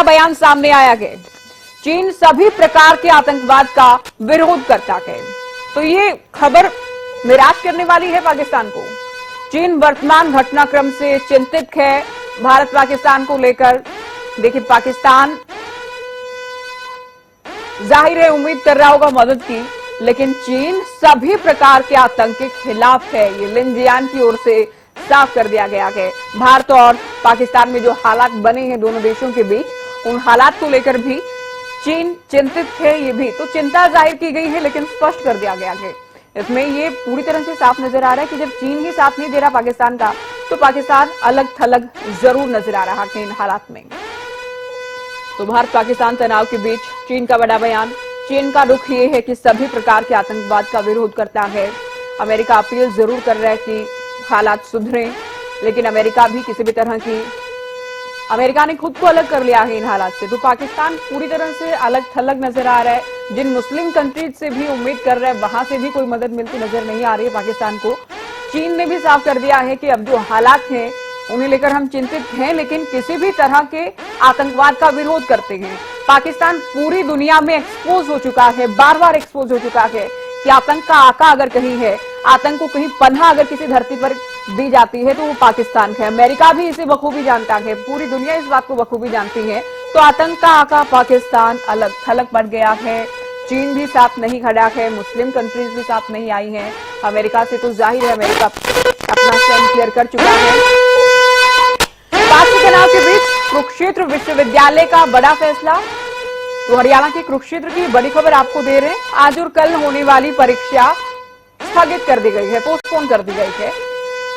बयान सामने आया है। चीन सभी प्रकार के आतंकवाद का विरोध करता है। तो ये खबर निराश करने वाली है पाकिस्तान को। चीन वर्तमान घटनाक्रम से चिंतित है भारत पाकिस्तान को लेकर। देखिए, पाकिस्तान जाहिर है उम्मीद कर रहा होगा मदद की, लेकिन चीन सभी प्रकार के आतंक के खिलाफ है। ये लिन जियान की ओर से साफ कर दिया गया है। भारत और पाकिस्तान में जो हालात बने हैं दोनों देशों के बीच, उन हालात को लेकर भी चीन चिंतित है। ये भी तो चिंता जाहिर की गई है, लेकिन स्पष्ट कर दिया गया है। इसमें ये पूरी तरह से साफ नजर आ रहा है कि जब चीन ही साथ नहीं दे रहा पाकिस्तान का, तो पाकिस्तान अलग थलग जरूर नजर आ रहा है इन हालात में। तो भारत पाकिस्तान तनाव के बीच चीन का बड़ा बयान। चीन का रुख ये है कि सभी प्रकार के आतंकवाद का विरोध करता है। अमेरिका अपील जरूर कर रहा है कि हालात सुधरें, लेकिन अमेरिका भी किसी भी तरह की, अमेरिका ने खुद को अलग कर लिया है इन हालात से। तो पाकिस्तान पूरी तरह से अलग थलग नजर आ रहा है। जिन मुस्लिम कंट्रीज से भी उम्मीद कर रहा है, वहां से भी कोई मदद मिलती नजर नहीं आ रही है पाकिस्तान को। चीन ने भी साफ कर दिया है कि अब जो हालात हैं उन्हें लेकर हम चिंतित हैं, लेकिन किसी भी तरह के आतंकवाद का विरोध करते हैं। पाकिस्तान पूरी दुनिया में एक्सपोज हो चुका है, बार बार एक्सपोज हो चुका है कि आतंक का आका अगर कहीं है, आतंक को कहीं पनाह अगर किसी धरती पर दी जाती है तो वो पाकिस्तान है। अमेरिका भी इसे बखूबी जानता है, पूरी दुनिया इस बात को बखूबी जानती है। तो आतंक का आका पाकिस्तान अलग थलग पड़ गया है। चीन भी साथ नहीं खड़ा है, मुस्लिम कंट्रीज भी साथ नहीं आई हैं। अमेरिका से तो जाहिर है अमेरिका अपना स्टैंड क्लियर कर चुका है। पाक तनाव के बीच कुरुक्षेत्र विश्वविद्यालय का बड़ा फैसला। तो हरियाणा के कुरुक्षेत्र की बड़ी खबर आपको दे रहे हैं। आज और कल होने वाली परीक्षा स्थगित कर दी गई है, पोस्टपोन कर दी गई है।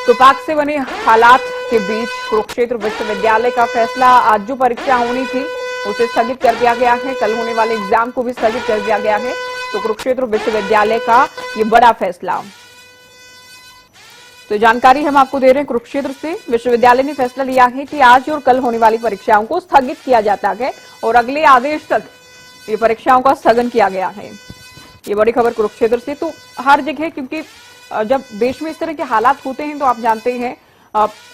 तो पाक से बने हालात के बीच कुरुक्षेत्र विश्वविद्यालय का फैसला, आज जो परीक्षा होनी थी उसे स्थगित कर दिया गया है। कल होने वाले एग्जाम को भी स्थगित कर दिया गया है। तो कुरुक्षेत्र विश्वविद्यालय का ये बड़ा फैसला, तो जानकारी हम आपको दे रहे हैं। कुरुक्षेत्र से विश्वविद्यालय ने फैसला लिया है कि आज और कल होने वाली परीक्षाओं को स्थगित किया जाता है और अगले आदेश तक ये परीक्षाओं का स्थगन किया गया है। ये बड़ी खबर कुरुक्षेत्र से। तो हर जगह, क्योंकि जब देश में इस तरह के हालात होते हैं तो आप जानते हैं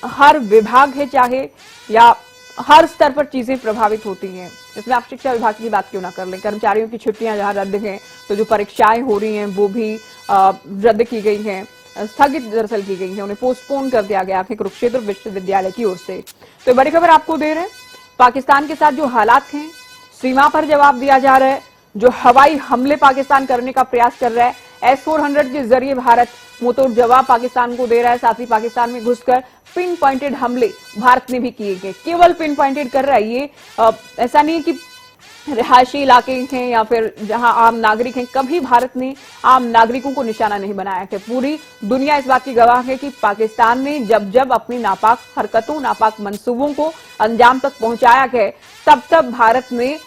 हर विभाग है चाहे या हर स्तर पर चीजें प्रभावित होती हैं। इसमें आप शिक्षा विभाग की बात क्यों ना कर लें। कर्मचारियों की छुट्टियां जहां रद्द हैं, तो जो परीक्षाएं हो रही हैं वो भी रद्द की गई हैं, स्थगित दरअसल की गई है, उन्हें पोस्टपोन कर दिया गया है कुरुक्षेत्र विश्वविद्यालय की ओर से। तो बड़ी खबर आपको दे रहे हैं। पाकिस्तान के साथ जो हालात हैं, सीमा पर जवाब दिया जा रहा है। जो हवाई हमले पाकिस्तान करने का प्रयास कर रहा है, S-400 के जरिए भारत मुंहतोड़ जवाब पाकिस्तान को दे रहा है। साथ ही पाकिस्तान में घुसकर पिन पॉइंटेड हमले भारत ने भी किए गए। केवल पिन पॉइंटेड कर रहा है ये, ऐसा नहीं है कि रिहायशी इलाके हैं या फिर जहां आम नागरिक हैं। कभी भारत ने आम नागरिकों को निशाना नहीं बनाया है। पूरी दुनिया इस बात की गवाह है कि पाकिस्तान ने जब जब अपनी नापाक हरकतों, नापाक मंसूबों को अंजाम तक पहुंचाया है, तब तब भारत ने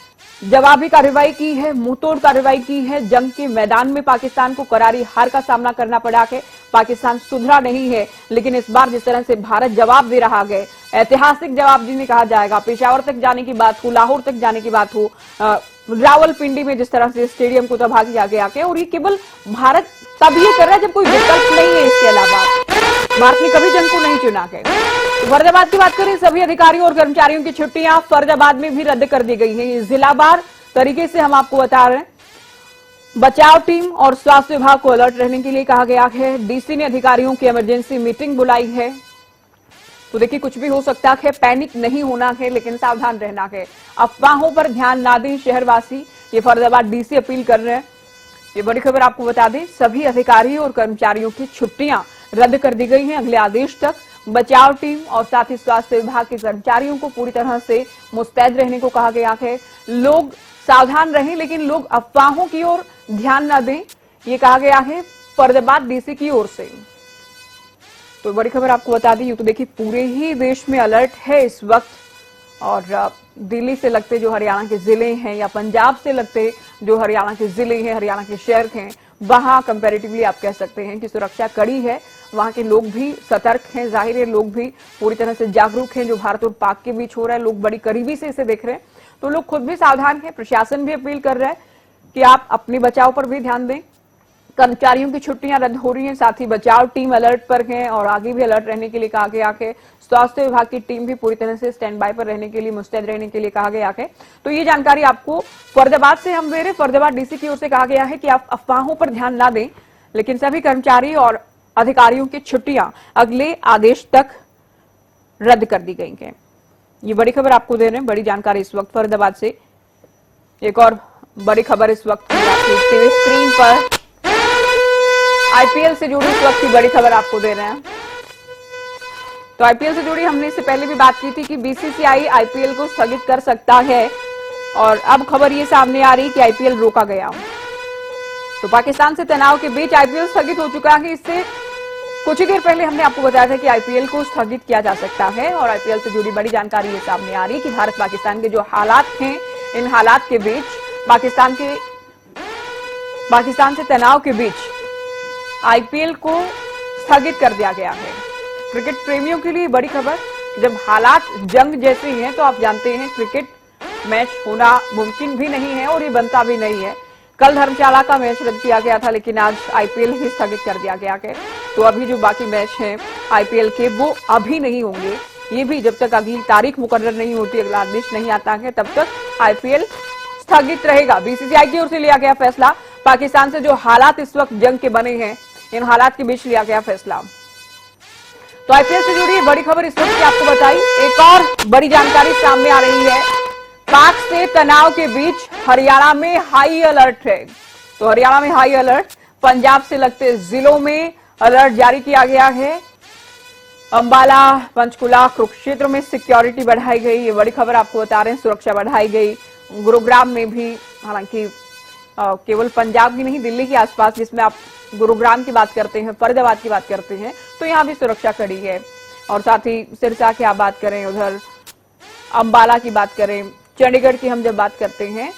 जवाबी कार्रवाई की है, मुंहतोड़ कार्रवाई की है। जंग के मैदान में पाकिस्तान को करारी हार का सामना करना पड़ा है। पाकिस्तान सुधरा नहीं है, लेकिन इस बार जिस तरह से भारत जवाब दे रहा है, ऐतिहासिक जवाब जिन्हें कहा जाएगा। पेशावर तक जाने की बात हो, लाहौर तक जाने की बात हो, रावलपिंडी में जिस तरह से स्टेडियम को तबाह किया गया है, और ये केवल भारत तब ये कर रहा है जब कोई विकल्प नहीं है। इसके अलावा भारत ने कभी जंग को नहीं चुना है। तो फरीदाबाद की बात करें, सभी अधिकारियों और कर्मचारियों की छुट्टियां फरीदाबाद में भी रद्द कर दी गई है। जिलावार तरीके से हम आपको बता रहे हैं। बचाव टीम और स्वास्थ्य विभाग को अलर्ट रहने के लिए कहा गया है। डीसी ने अधिकारियों की इमरजेंसी मीटिंग बुलाई है। तो देखिए, कुछ भी हो सकता है, पैनिक नहीं होना है, लेकिन सावधान रहना है। अफवाहों पर ध्यान ना दें शहरवासी, ये फरीदाबाद डीसी अपील कर रहे हैं। ये बड़ी खबर आपको बता दें, सभी अधिकारियों और कर्मचारियों की छुट्टियां रद्द कर दी गई हैं अगले आदेश तक। बचाव टीम और साथ ही स्वास्थ्य विभाग के कर्मचारियों को पूरी तरह से मुस्तैद रहने को कहा गया है। लोग सावधान रहें, लेकिन लोग अफवाहों की ओर ध्यान न दें, ये कहा गया है फरीदाबाद डीसी की ओर से। तो बड़ी खबर आपको बता दी। तो देखिए, पूरे ही देश में अलर्ट है इस वक्त, और दिल्ली से लगते जो हरियाणा के जिले हैं या पंजाब से लगते जो हरियाणा के जिले हैं, हरियाणा के शहर हैं, वहां कंपैरेटिवली आप कह सकते हैं कि सुरक्षा कड़ी है। वहां के लोग भी सतर्क हैं, जाहिर है लोग भी पूरी तरह से जागरूक हैं। जो भारत और पाक के बीच हो रहा है, लोग बड़ी करीबी से इसे देख रहे हैं, तो लोग खुद भी सावधान हैं। प्रशासन भी अपील कर रहा है कि आप अपने बचाव पर भी ध्यान दें। कर्मचारियों की छुट्टियां रद्द हो रही हैं, साथ ही बचाव टीम अलर्ट पर है और आगे भी अलर्ट रहने के लिए कहा गया है। स्वास्थ्य विभाग की टीम भी पूरी तरह से स्टैंड बाय पर रहने के लिए, मुस्तैद रहने के लिए कहा गया है। तो ये जानकारी आपको फरीदाबाद से हम दे रहे। फरीदाबाद डीसी की ओर से कहा गया है कि आप अफवाहों पर ध्यान ना दें, लेकिन सभी कर्मचारी और अधिकारियों की छुट्टियां अगले आदेश तक रद्द कर दी गई हैं। ये बड़ी खबर आपको दे रहे हैं, बड़ी जानकारी इस वक्त फरीदाबाद से। एक और बड़ी खबर इस वक्त टीवी स्क्रीन पर आईपीएल से जुड़ी इस वक्त की बड़ी खबर आपको दे रहे हैं। तो आईपीएल से जुड़ी हमने इससे पहले भी बात की थी कि बीसीसीआई आईपीएल को स्थगित कर सकता है और अब खबर ये सामने आ रही कि आईपीएल रोका गया। तो पाकिस्तान से तनाव के बीच आईपीएल स्थगित हो चुका है। इससे कुछ ही देर पहले हमने आपको बताया था कि आईपीएल को स्थगित किया जा सकता है और आईपीएल से जुड़ी बड़ी जानकारी ये सामने आ रही कि भारत पाकिस्तान के जो हालात हैं, इन हालात के बीच पाकिस्तान से तनाव के बीच आईपीएल को स्थगित कर दिया गया है। क्रिकेट प्रेमियों के लिए बड़ी खबर। जब हालात जंग जैसे हैं तो आप जानते हैं क्रिकेट मैच होना मुमकिन भी नहीं है और ये बनता भी नहीं है। कल धर्मशाला का मैच रद्द किया गया था, लेकिन आज आईपीएल ही स्थगित कर दिया गया है। तो अभी जो बाकी मैच हैं आईपीएल के, वो अभी नहीं होंगे। ये भी जब तक अगली तारीख मुकर्रर नहीं होती, अगला आदेश नहीं आता है, तब तक आईपीएल स्थगित रहेगा। बीसीसीआई की ओर से लिया गया फैसला। पाकिस्तान से जो हालात इस वक्त जंग के बने हैं, इन हालात के बीच लिया गया फैसला। तो आईपीएल से जुड़ी बड़ी खबर इस वक्त की आपको बताई। एक और बड़ी जानकारी सामने आ रही है। पाक से तनाव के बीच हरियाणा में हाई अलर्ट है। तो हरियाणा में हाई अलर्ट, पंजाब से लगते जिलों में अलर्ट जारी किया गया है। अंबाला, पंचकुला, कुरुक्षेत्र में सिक्योरिटी बढ़ाई गई। ये बड़ी खबर आपको बता रहे हैं, सुरक्षा बढ़ाई गई। गुरुग्राम में भी, हालांकि केवल पंजाब की नहीं, दिल्ली के आसपास, जिसमें आप गुरुग्राम की बात करते हैं, फरीदाबाद की बात करते हैं, तो यहां भी सुरक्षा कड़ी है। और साथ ही सिरसा की आप बात करें, उधर अंबाला की बात करें, चंडीगढ़ की हम जब बात करते हैं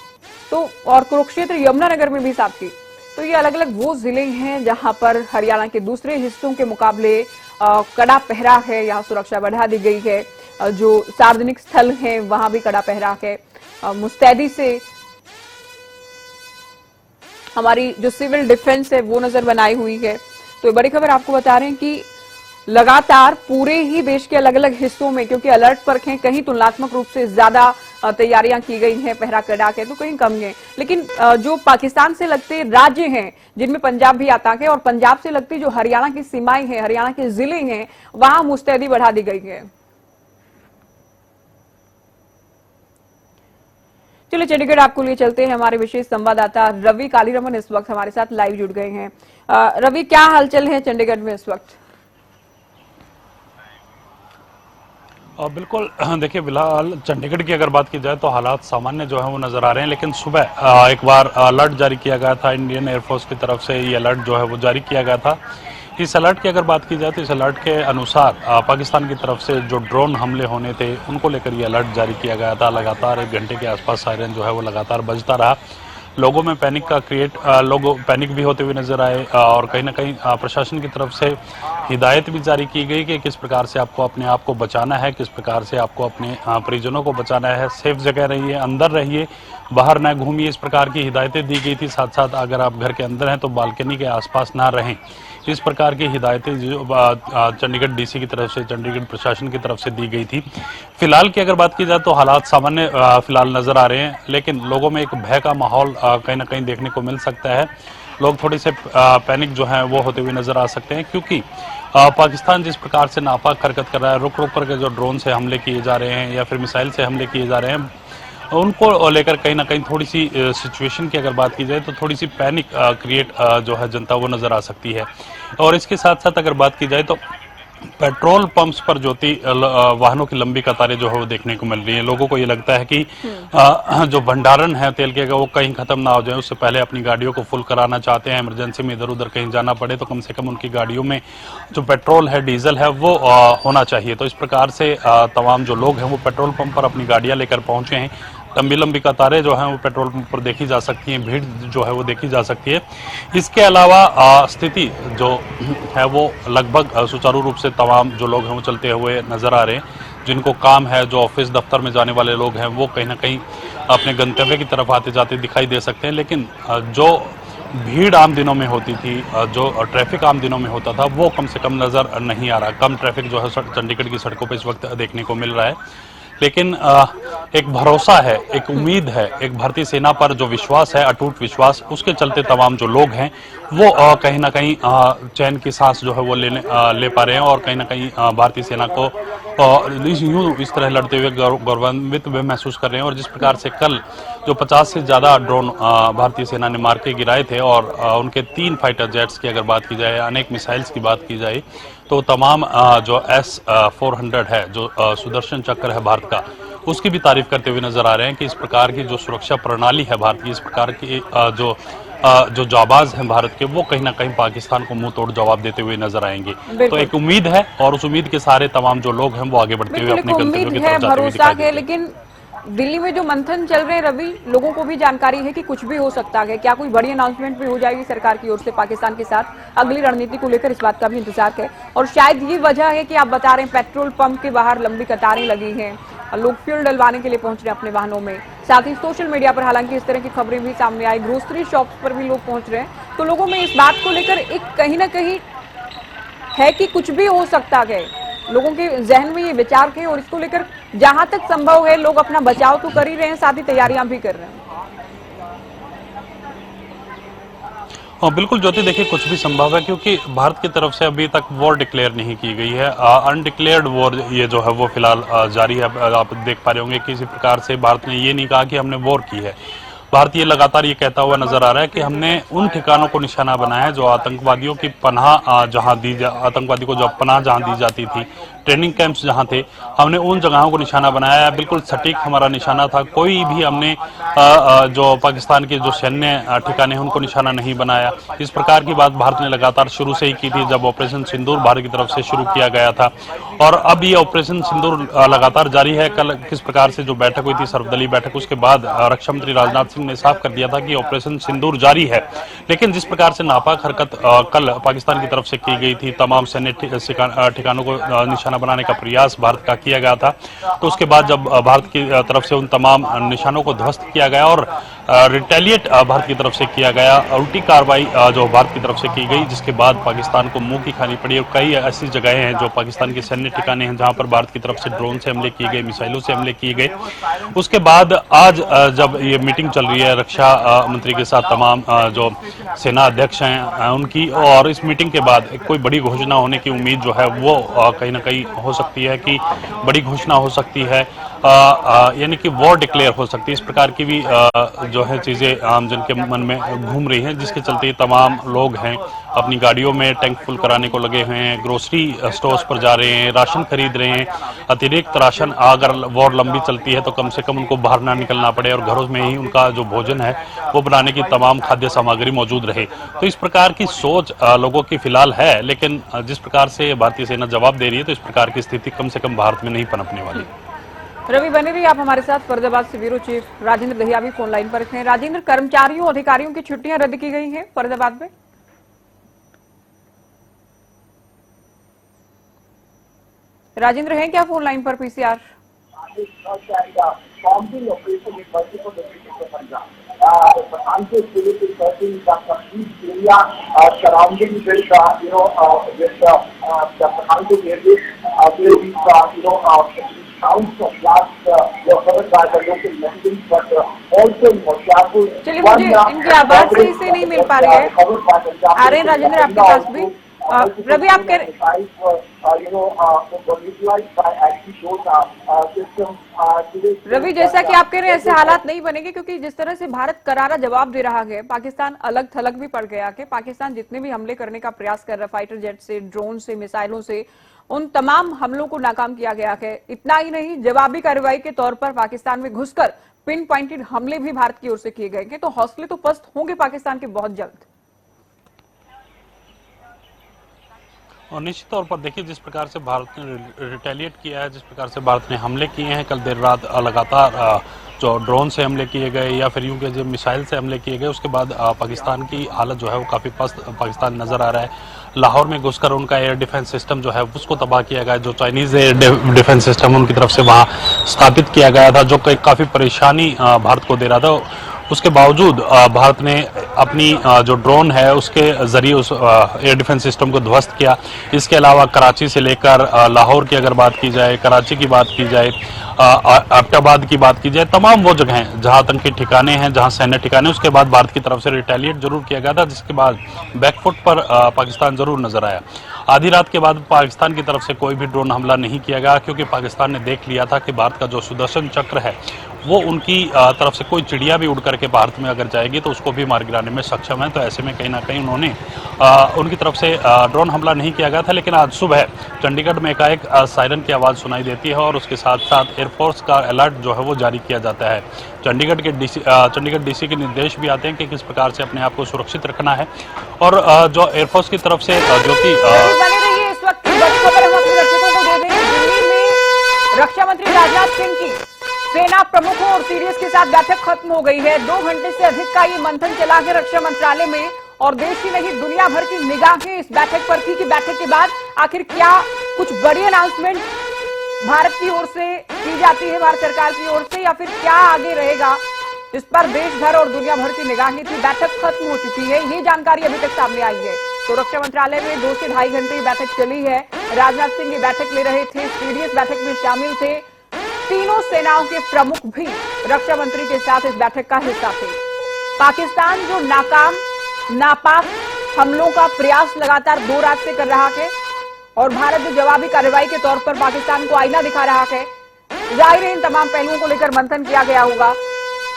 तो, और कुरुक्षेत्र, यमुनानगर में भी साथी। तो ये अलग अलग वो जिले हैं जहां पर हरियाणा के दूसरे हिस्सों के मुकाबले कड़ा पहरा है। यहाँ सुरक्षा बढ़ा दी गई है। जो सार्वजनिक स्थल हैं वहां भी कड़ा पहरा है। मुस्तैदी से हमारी जो सिविल डिफेंस है वो नजर बनाई हुई है। तो बड़ी खबर आपको बता रहे हैं कि लगातार पूरे ही देश के अलग अलग हिस्सों में, क्योंकि अलर्ट पर हैं, कहीं तुलनात्मक रूप से ज्यादा तैयारियां की गई हैं, पहरा कड़ा के, तो कहीं कम है। लेकिन जो पाकिस्तान से लगते राज्य हैं, जिनमें पंजाब भी आता है, और पंजाब से लगती जो हरियाणा की सीमाएं हैं, हरियाणा के जिले हैं, वहां मुस्तैदी बढ़ा दी गई है। चलिए चंडीगढ़ आपको लिए चलते हैं। हमारे विशेष संवाददाता रवि कालीरमन इस वक्त हमारे साथ लाइव जुड़ गए हैं। रवि, क्या हालचाल है चंडीगढ़ में इस वक्त? बिल्कुल, देखिए फिलहाल चंडीगढ़ की अगर बात की जाए तो हालात सामान्य जो है वो नज़र आ रहे हैं। लेकिन सुबह एक बार अलर्ट जारी किया गया था, इंडियन एयरफोर्स की तरफ से ये अलर्ट जो है वो जारी किया गया था। इस अलर्ट की अगर बात की जाए तो इस अलर्ट के अनुसार पाकिस्तान की तरफ से जो ड्रोन हमले होने थे उनको लेकर ये अलर्ट जारी किया गया था। लगातार 1 घंटे के आसपास सायरन जो है वो लगातार बजता रहा। लोगों में पैनिक का लोग पैनिक भी होते हुए नजर आए और कहीं ना कहीं प्रशासन की तरफ से हिदायत भी जारी की गई कि किस प्रकार से आपको अपने आप को बचाना है, किस प्रकार से आपको अपने परिजनों को बचाना है। सेफ जगह रहिए, अंदर रहिए, बाहर ना घूमिए, इस प्रकार की हिदायतें दी गई थी। साथ साथ अगर आप घर के अंदर हैं तो बालकनी के आसपास ना रहें। इस प्रकार की हिदायतें जो चंडीगढ़ डीसी की तरफ से, चंडीगढ़ प्रशासन की तरफ से दी गई थी। फिलहाल की अगर बात की जाए तो हालात सामान्य फिलहाल नजर आ रहे हैं, लेकिन लोगों में एक भय का माहौल कहीं ना कहीं देखने को मिल सकता है। लोग थोड़े से पैनिक जो है वो होते हुए नजर आ सकते हैं, क्योंकि पाकिस्तान जिस प्रकार से नापाक हरकत कर रहा है, रुक रुक करके जो ड्रोन से हमले किए जा रहे हैं या फिर मिसाइल से हमले किए जा रहे हैं, उनको लेकर कहीं ना कहीं थोड़ी सी सिचुएशन की अगर बात की जाए तो थोड़ी सी पैनिक क्रिएट जो है जनता वो नजर आ सकती है। और इसके साथ साथ अगर बात की जाए तो पेट्रोल पंप्स पर जो वाहनों की लंबी कतारें जो है वो देखने को मिल रही है। लोगों को ये लगता है कि जो भंडारण है तेल के वो कहीं खत्म ना हो जाए, उससे पहले अपनी गाड़ियों को फुल कराना चाहते हैं। इमरजेंसी में इधर उधर कहीं जाना पड़े तो कम से कम उनकी गाड़ियों में जो पेट्रोल है, डीजल है, वो होना चाहिए। तो इस प्रकार से तमाम जो लोग हैं वो पेट्रोल पंप पर अपनी गाड़ियां लेकर पहुंचे हैं। लंबी लंबी कतारें जो हैं वो पेट्रोल पंप पर देखी जा सकती हैं, भीड़ जो है वो देखी जा सकती है। इसके अलावा स्थिति जो है वो लगभग सुचारू रूप से तमाम जो लोग हैं वो चलते हुए नजर आ रहे हैं। जिनको काम है, जो ऑफिस दफ्तर में जाने वाले लोग हैं, वो कहीं ना कहीं अपने गंतव्य की तरफ आते जाते दिखाई दे सकते हैं। लेकिन जो भीड़ आम दिनों में होती थी, जो ट्रैफिक आम दिनों में होता था, वो कम से कम नजर नहीं आ रहा। कम ट्रैफिक जो है चंडीगढ़ की सड़कों पर इस वक्त देखने को मिल रहा है। लेकिन एक भरोसा है, एक उम्मीद है, एक भारतीय सेना पर जो विश्वास है, अटूट विश्वास, उसके चलते तमाम जो लोग हैं वो कहीं ना कहीं चैन की सांस जो है वो ले पा रहे हैं और कहीं ना कहीं भारतीय सेना को इस तरह लड़ते हुए गौरवान्वित भी महसूस कर रहे हैं। और जिस प्रकार से कल जो 50 से ज्यादा ड्रोन भारतीय सेना ने मार के गिराए थे और उनके 3 फाइटर जेट्स की अगर बात की जाए, अनेक मिसाइल्स की बात की जाए, तो तमाम जो S-400 है, जो सुदर्शन चक्र है भारत का, उसकी भी तारीफ करते हुए नजर आ रहे हैं कि इस प्रकार की जो सुरक्षा प्रणाली है भारत की, इस प्रकार की जो जाबाज हैं भारत के, वो कहीं ना कहीं पाकिस्तान को मुंह तोड़ जवाब देते हुए नजर आएंगे। तो एक उम्मीद है और उस उम्मीद के सारे तमाम जो लोग हैं वो आगे बढ़ते हुए अपने गंतव्यों की तरफ जाते हुए दिखाई देते हैं। लेकिन दिल्ली में जो मंथन चल रहे रवि, लोगों को भी जानकारी है कि कुछ भी हो सकता है। क्या कोई बड़ी अनाउंसमेंट भी हो जाएगी सरकार की ओर से पाकिस्तान के साथ अगली रणनीति को लेकर? इस बात का भी इंतजार है। और शायद ये वजह है कि आप बता रहे हैं पेट्रोल पंप के बाहर लंबी कतारें लगी हैं, लोग फ्यूल डलवाने के लिए पहुंच रहे हैं अपने वाहनों में। साथ ही सोशल मीडिया पर हालांकि इस तरह की खबरें भी सामने आई, ग्रोसरी शॉप्स पर भी लोग पहुंच रहे हैं। तो लोगों में इस बात को लेकर एक कहीं ना कहीं है कि कुछ भी हो सकता है, लोगों के जहन में ये विचार थे और इसको लेकर जहां तक संभव है लोग अपना बचाव तो कर ही रहे हैं, साथ ही तैयारियां भी कर रहे हैं। बिल्कुल ज्योति, देखिए कुछ भी संभव है क्योंकि भारत की तरफ से अभी तक वॉर डिक्लेयर नहीं की गई है। अनडिक्लेयर्ड वॉर ये जो है वो फिलहाल जारी है। आप देख पा रहे होंगे किसी प्रकार से भारत ने ये नहीं कहा कि हमने वॉर की है। भारत ये लगातार ये कहता हुआ नजर आ रहा है कि हमने उन ठिकानों को निशाना बनाया है जो आतंकवादियों की पनाह आतंकवादी को जो पनाह जहां दी जाती थी, ट्रेनिंग कैंप्स जहां थे, हमने उन जगहों को निशाना बनाया है। बिल्कुल सटीक हमारा निशाना था। कोई भी हमने जो पाकिस्तान के जो सैन्य ठिकाने हैं उनको निशाना नहीं बनाया। इस प्रकार की बात भारत ने लगातार शुरू से ही की थी जब ऑपरेशन सिंदूर भारत की तरफ से शुरू किया गया था। और अब ये ऑपरेशन सिंदूर लगातार जारी है। कल किस प्रकार से जो बैठक हुई थी, सर्वदलीय बैठक, उसके बाद रक्षा मंत्री राजनाथ सिंह ने साफ कर दिया था कि ऑपरेशन सिंदूर जारी है। लेकिन जिस प्रकार से नापाक हरकत कल पाकिस्तान की तरफ से की गई थी, तमाम सैन्य ठिकानों को निशाना बनाने का प्रयास भारत का किया गया था, तो उसके बाद जब भारत की तरफ से उन तमाम निशानों को ध्वस्त किया गया और रिटेलिएट भारत की तरफ से किया गया, उल्टी कार्रवाई जो भारत की तरफ से की गई, जिसके बाद पाकिस्तान को मुंह की खानी पड़ी। और कई ऐसी जगहें हैं जो पाकिस्तान के सैन्य ठिकाने हैं जहां पर भारत की तरफ से ड्रोन से हमले किए गए, मिसाइलों से हमले किए गए। उसके बाद आज जब ये मीटिंग चल रही है रक्षा मंत्री के साथ तमाम जो सेना अध्यक्ष हैं उनकी, और इस मीटिंग के बाद कोई बड़ी घोषणा होने की उम्मीद जो है वो कहीं ना कहीं हो सकती है कि बड़ी घोषणा हो सकती है, यानी कि वॉर डिक्लेयर हो सकती है। इस प्रकार की भी जो है चीजें आम जन के मन में घूम रही हैं, जिसके चलते तमाम लोग हैं अपनी गाड़ियों में टैंक फुल कराने को लगे हुए हैं, ग्रोसरी स्टोर्स पर जा रहे हैं, राशन खरीद रहे हैं। अतिरिक्त राशन, अगर वॉर लंबी चलती है तो कम से कम उनको बाहर ना निकलना पड़े और घरों में ही उनका जो भोजन है वो बनाने की तमाम खाद्य सामग्री मौजूद रहे। तो इस प्रकार की सोच लोगों की फिलहाल है, लेकिन जिस प्रकार से भारतीय सेना जवाब दे रही है तो इस प्रकार की स्थिति कम से कम भारत में नहीं पनपने वाली। रवि बने रही आप हमारे साथ। फरीदाबाद से ब्यूरो चीफ राजेंद्र दहिया भी फोन लाइन पर हैं। राजेंद्र, कर्मचारियों अधिकारियों की छुट्टियां रद्द की गई हैं फरीदाबाद में। राजेंद्र हैं क्या फोन लाइन पर? पीसीआर चलिए, मुझे इनकी आवाज सही से नहीं मिल पा रही है। आ रहे हैं राजेंद्र आपके पास भी। रवि, आप कह रवि, जैसा कि आप कह रहे हैं ऐसे हालात नहीं बनेंगे, क्योंकि जिस तरह से भारत करारा जवाब दे रहा है, पाकिस्तान अलग थलग भी पड़ गया कि पाकिस्तान जितने भी हमले करने का प्रयास कर रहा है, फाइटर जेट से, ड्रोन से, मिसाइलों से, उन तमाम हमलों को नाकाम किया गया है। इतना ही नहीं, जवाबी कार्रवाई के तौर पर पाकिस्तान में घुसकर पिन पॉइंटेड हमले भी भारत की ओर से किए गए। तो हौसले तो पस्त होंगे पाकिस्तान के बहुत जल्द। और निश्चित तौर पर देखिए, जिस प्रकार से भारत ने रिटेलिएट किया है, जिस प्रकार से भारत ने हमले किए हैं, कल देर रात लगातार जो ड्रोन से हमले किए गए या फिर यूं के जो मिसाइल से हमले किए गए, उसके बाद पाकिस्तान की हालत जो है वो काफ़ी पस्त पाकिस्तान नज़र आ रहा है। लाहौर में घुसकर उनका एयर डिफेंस सिस्टम जो है उसको तबाह किया गया, जो चाइनीज एयर डिफेंस सिस्टम उनकी तरफ से वहाँ स्थापित किया गया था, जो काफ़ी परेशानी भारत को दे रहा था। उसके बावजूद भारत ने अपनी जो ड्रोन है उसके जरिए उस एयर डिफेंस सिस्टम को ध्वस्त किया। इसके अलावा कराची से लेकर लाहौर की अगर बात की जाए, कराची की बात की जाए, एबटाबाद की बात की जाए, तमाम वो जगह हैं जहां आतंकी ठिकाने हैं, जहां सैन्य ठिकाने, उसके बाद भारत की तरफ से रिटेलिएट जरूर किया गया था, जिसके बाद बैकफुट पर पाकिस्तान जरूर नजर आया। आधी रात के बाद पाकिस्तान की तरफ से कोई भी ड्रोन हमला नहीं किया गया, क्योंकि पाकिस्तान ने देख लिया था कि भारत का जो सुदर्शन चक्र है वो उनकी तरफ से कोई चिड़िया भी उड़ करके भारत में अगर जाएगी तो उसको भी मार गिराने में सक्षम है। तो ऐसे में कहीं ना कहीं उन्होंने उनकी तरफ से ड्रोन हमला नहीं किया गया था। लेकिन आज सुबह चंडीगढ़ में एकाएक सायरन की आवाज़ सुनाई देती है और उसके साथ साथ एयरफोर्स का अलर्ट जो है वो जारी किया जाता है। चंडीगढ़ डीसी के निर्देश भी आते हैं कि किस प्रकार से अपने आप को सुरक्षित रखना है। और जो एयरफोर्स की तरफ से ज्योति बने रहिए, इस वक्त की बड़ी खबर हम अपने दर्शकों को दे दें। दिल्ली में रक्षा मंत्री राजनाथ सिंह की सेना प्रमुखों और सीडीएस के साथ बैठक खत्म हो गई है। 2 घंटे से अधिक का ये मंथन चला है रक्षा मंत्रालय में, और देश ही नहीं दुनिया भर की निगाहें इस बैठक पर थी कि बैठक के बाद आखिर क्या कुछ बड़ी अनाउंसमेंट भारत की ओर से की जाती है, भारत सरकार की ओर से, या फिर क्या आगे रहेगा, इस पर देश भर और दुनिया भर की निगाहें थी। बैठक खत्म हो चुकी है, ये जानकारी अभी तक सामने आई है। तो रक्षा मंत्रालय में 2 से ढाई घंटे बैठक चली है। राजनाथ सिंह ये बैठक ले रहे थे, सीडीएस बैठक में शामिल थे, तीनों सेनाओं के प्रमुख भी रक्षा मंत्री के साथ इस बैठक का हिस्सा थे। पाकिस्तान जो नाकाम नापाक हमलों का प्रयास लगातार 2 रात से कर रहा है, और भारत जो जवाबी कार्रवाई के तौर पर पाकिस्तान को आईना दिखा रहा है, जाहिर है इन तमाम पहलुओं को लेकर मंथन किया गया होगा।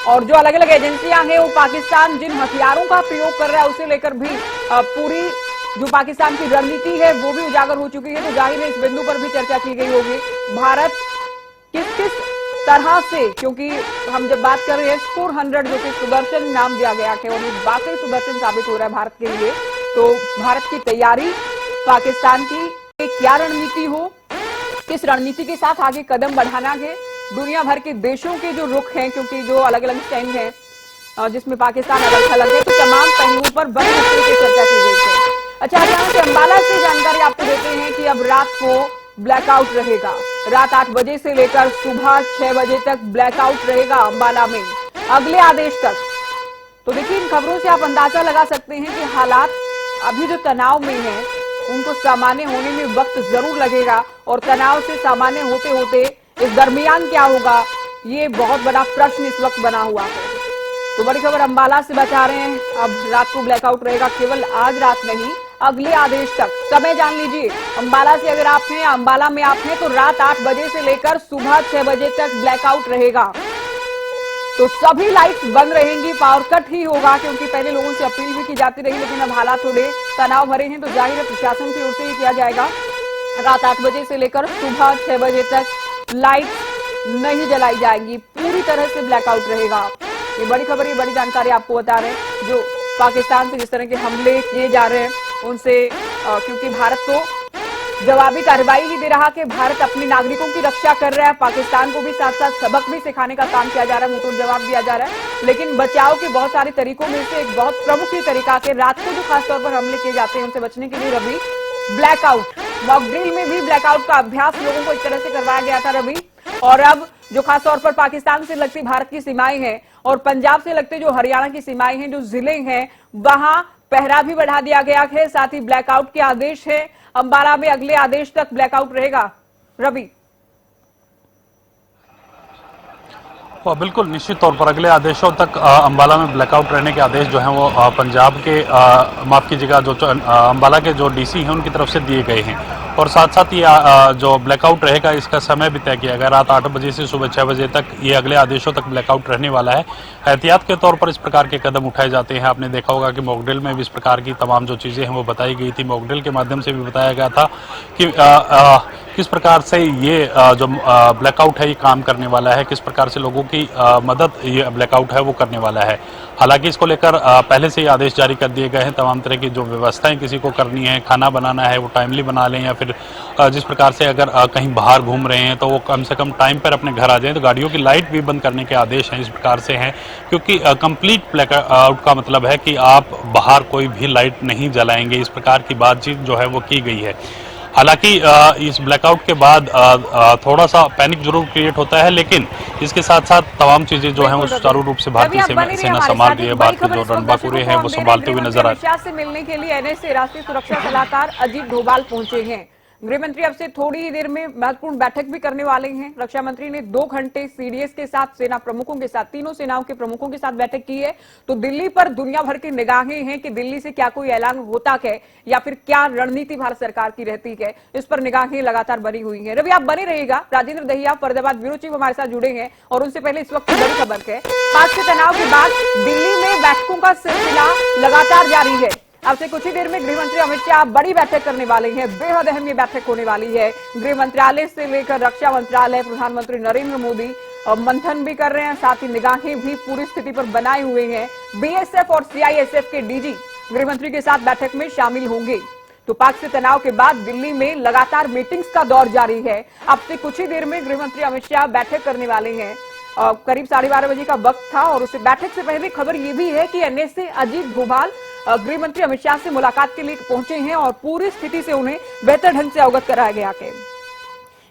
और जो अलग अलग एजेंसियां हैं वो पाकिस्तान जिन हथियारों का प्रयोग कर रहा है उसे लेकर भी पूरी जो पाकिस्तान की रणनीति है वो भी उजागर हो चुकी है। तो जाहिर है इस बिंदु पर भी चर्चा की गई होगी। भारत किस किस तरह से, क्योंकि हम जब बात कर रहे हैं 400 जो कि सुदर्शन नाम दिया गया है और ये वाकई सुदर्शन साबित हो रहा है भारत के लिए, तो भारत की तैयारी, पाकिस्तान की क्या रणनीति हो, किस रणनीति के साथ आगे कदम बढ़ाना है, दुनिया भर के देशों के जो रुख हैं, क्योंकि जो अलग अलग स्टैंड है जिसमें पाकिस्तान अलग थलग है, तो तमाम पहलुओं पर बड़ी मुश्किल की चर्चा की गई है। अच्छा, हरियाणा से अंबाला से जानकारी आपको देते हैं कि अब रात को ब्लैकआउट रहेगा। रात 8 बजे से लेकर सुबह 6 बजे तक ब्लैकआउट रहेगा अंबाला में, अगले आदेश तक। तो देखिए, इन खबरों से आप अंदाजा लगा सकते हैं कि हालात अभी जो तनाव में हैं उनको सामान्य होने में वक्त जरूर लगेगा, और तनाव से सामान्य होते होते इस दरमियान क्या होगा, ये बहुत बड़ा प्रश्न इस वक्त बना हुआ है। तो बड़ी खबर अंबाला से बता रहे हैं, अब रात को ब्लैकआउट रहेगा, केवल आज रात नहीं, अगले आदेश तक। समय जान लीजिए, अंबाला से अगर आप हैं, अंबाला में आप हैं, तो रात 8 बजे से लेकर सुबह 6 बजे तक ब्लैकआउट रहेगा। तो सभी लाइट्स बंद रहेंगी, पावर कट ही होगा, क्योंकि पहले लोगों से अपील भी की जाती रही, लेकिन अब हालात थोड़े तनाव भरे हैं, तो जाहिर है प्रशासन की ओर से ही किया जाएगा। रात 8 बजे से लेकर सुबह 6 बजे तक लाइट नहीं जलाई जाएंगी, पूरी तरह से ब्लैकआउट रहेगा। ये बड़ी खबर, ये बड़ी जानकारी आपको बता रहे हैं। जो पाकिस्तान से जिस तरह के हमले किए जा रहे हैं उनसे, क्योंकि भारत तो जवाबी कार्रवाई ही दे रहा कि भारत अपने नागरिकों की रक्षा कर रहा है, पाकिस्तान को भी साथ साथ सबक भी सिखाने का काम किया जा रहा है, मुंहतोड़ जवाब दिया जा रहा है। लेकिन बचाव के बहुत सारे तरीकों में से एक बहुत प्रमुख ही तरीका के रात को जो खासतौर पर हमले किए जाते हैं उनसे बचने के लिए रवि, ब्लैकआउट। मॉक ड्रिल में भी ब्लैकआउट का अभ्यास लोगों को एक तरह से करवाया गया था रवि। और अब जो खासतौर पर पाकिस्तान से लगती भारत की सीमाएं हैं और पंजाब से लगते जो हरियाणा की सीमाएं हैं, जो जिले हैं, वहां पहरा भी बढ़ा दिया गया है, साथ ही ब्लैकआउट के आदेश है। अंबाला में अगले आदेश तक ब्लैकआउट रहेगा रवि। बिल्कुल, निश्चित तौर पर अगले आदेशों तक अंबाला में ब्लैकआउट रहने के आदेश जो हैं वो पंजाब के माफ कीजिएगा जो अंबाला के जो डीसी हैं उनकी तरफ से दिए गए हैं। और साथ साथ ये जो ब्लैकआउट रहेगा इसका समय भी तय किया गया, रात 8 बजे से सुबह 6 बजे तक, ये अगले आदेशों तक ब्लैकआउट रहने वाला है। एहतियात के तौर पर इस प्रकार के कदम उठाए जाते हैं। आपने देखा होगा कि मॉकड्रिल में भी इस प्रकार की तमाम जो चीज़ें हैं वो बताई गई थी। मॉकड्रिल के माध्यम से भी बताया गया था कि किस प्रकार से ये जो ब्लैकआउट है ये काम करने वाला है, किस प्रकार से लोगों की मदद ये ब्लैकआउट है वो करने वाला है। हालांकि इसको लेकर पहले से ही आदेश जारी कर दिए गए हैं। तमाम तरह की जो व्यवस्थाएं किसी को करनी है, खाना बनाना है वो टाइमली बना लें, या फिर जिस प्रकार से अगर कहीं बाहर घूम रहे हैं तो वो कम से कम टाइम पर अपने घर आ जाएं। तो गाड़ियों की लाइट भी बंद करने के आदेश हैं इस प्रकार से हैं, क्योंकि कंप्लीट ब्लैकआउट का मतलब है कि आप बाहर कोई भी लाइट नहीं जलाएंगे। इस प्रकार की बातचीत जो है वो की गई है। हालांकि इस ब्लैकआउट के बाद थोड़ा सा पैनिक जरूर क्रिएट होता है, लेकिन इसके साथ साथ तमाम चीजें जो हैं वो सुचारू रूप से भारतीय सेना संभाल रही है। भारतीय जो रणबांकुरे हैं वो संभालते हुए नजर आ रहे हैं। से मिलने के लिए एनएसए राष्ट्रीय सुरक्षा सलाहकार अजीत डोभाल पहुंचे हैं। गृहमंत्री अब से थोड़ी ही देर में महत्वपूर्ण बैठक भी करने वाले हैं। रक्षा मंत्री ने 2 घंटे सीडीएस के साथ, सेना प्रमुखों के साथ, तीनों सेनाओं के प्रमुखों के साथ बैठक की है। तो दिल्ली पर दुनिया भर की निगाहें हैं कि दिल्ली से क्या कोई ऐलान होता है या फिर क्या रणनीति भारत सरकार की रहती है, इस पर निगाहें लगातार बनी हुई है। रवि, आप बने रहिएगा। राजेंद्र दहिया, फरीदाबाद ब्यूरो चीफ हमारे साथ जुड़े हैं और उनसे पहले इस वक्त की बड़ी खबर है, पाक से तनाव के बाद दिल्ली में बैठकों का सिलसिला लगातार जारी है। अब से कुछ ही देर में गृह मंत्री अमित शाह बड़ी बैठक करने वाले हैं। बेहद अहम ये बैठक होने वाली है। गृह मंत्रालय से लेकर रक्षा मंत्रालय, प्रधानमंत्री नरेंद्र मोदी मंथन भी कर रहे हैं, साथ ही निगाहें भी पूरी स्थिति पर बनाए हुए हैं। बीएसएफ और सीआईएसएफ के डीजी गृह मंत्री के साथ बैठक में शामिल होंगे। तो पाक से तनाव के बाद दिल्ली में लगातार मीटिंग्स का दौर जारी है। अब से कुछ ही देर में गृह मंत्री अमित शाह बैठक करने वाले हैं। करीब 12:30 बजे का वक्त था और उस बैठक से पहले खबर यह भी है कि एनएसए अजीत डोभाल गृह मंत्री अमित शाह से मुलाकात के लिए पहुंचे हैं और पूरी स्थिति से उन्हें बेहतर ढंग से अवगत कराया गया है।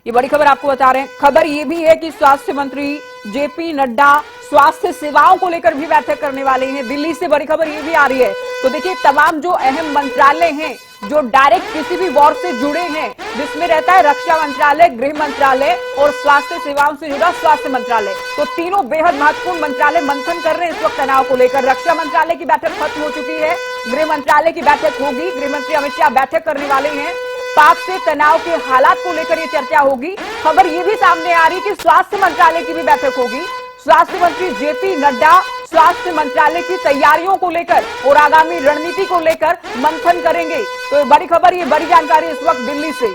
ये बड़ी खबर आपको बता रहे हैं। खबर ये भी है कि स्वास्थ्य मंत्री जेपी नड्डा स्वास्थ्य सेवाओं को लेकर भी बैठक करने वाले हैं। दिल्ली से बड़ी खबर ये भी आ रही है। तो देखिए, तमाम जो अहम मंत्रालय हैं जो डायरेक्ट किसी भी वॉर से जुड़े हैं, जिसमें रहता है रक्षा मंत्रालय, गृह मंत्रालय और स्वास्थ्य सेवाओं से जुड़ा स्वास्थ्य मंत्रालय, तो तीनों बेहद महत्वपूर्ण मंत्रालय मंथन कर रहे हैं इस वक्त तनाव को लेकर। रक्षा मंत्रालय की बैठक खत्म हो चुकी है, गृह मंत्रालय की बैठक होगी। गृह मंत्री अमित शाह बैठक करने वाले हैं। पाक से तनाव के हालात को लेकर ये चर्चा होगी। खबर ये भी सामने आ रही कि स्वास्थ्य मंत्रालय की भी बैठक होगी। स्वास्थ्य मंत्री जेपी नड्डा स्वास्थ्य मंत्रालय की तैयारियों को लेकर और आगामी रणनीति को लेकर मंथन करेंगे। तो ये बड़ी खबर, ये बड़ी जानकारी इस वक्त दिल्ली से।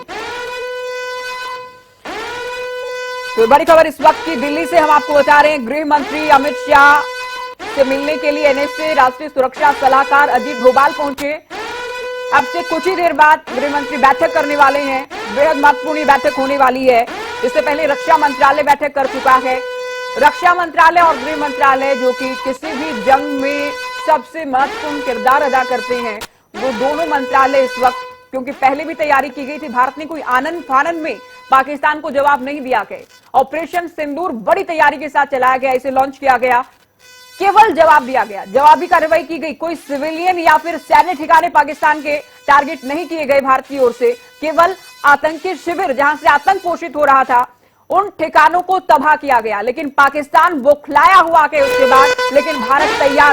तो बड़ी खबर इस वक्त की दिल्ली से हम आपको बता रहे हैं। गृह मंत्री अमित शाह से मिलने के लिए एनएसए राष्ट्रीय सुरक्षा सलाहकार अजीत डोभाल पहुंचे। अब से कुछ ही देर बाद गृह मंत्री बैठक करने वाले हैं। बेहद महत्वपूर्ण बैठक होने वाली है। इससे पहले रक्षा मंत्रालय बैठक कर चुका है। रक्षा मंत्रालय और गृह मंत्रालय जो कि किसी भी जंग में सबसे महत्वपूर्ण किरदार अदा करते हैं, वो दोनों मंत्रालय इस वक्त, क्योंकि पहले भी तैयारी की गई थी, भारत ने कोई आनन फानन में पाकिस्तान को जवाब नहीं दिया गया। ऑपरेशन सिंदूर बड़ी तैयारी के साथ चलाया गया, इसे लॉन्च किया गया, केवल जवाब दिया गया, जवाबी कार्रवाई की गई। कोई सिविलियन या फिर सैन्य ठिकाने पाकिस्तान के टारगेट नहीं किए गए भारत की ओर से। केवल आतंकी शिविर जहां से आतंक पोषित हो रहा था, उन ठिकानों को तबाह किया गया। लेकिन पाकिस्तान बौखलाया हुआ के उसके बाद, लेकिन भारत तैयार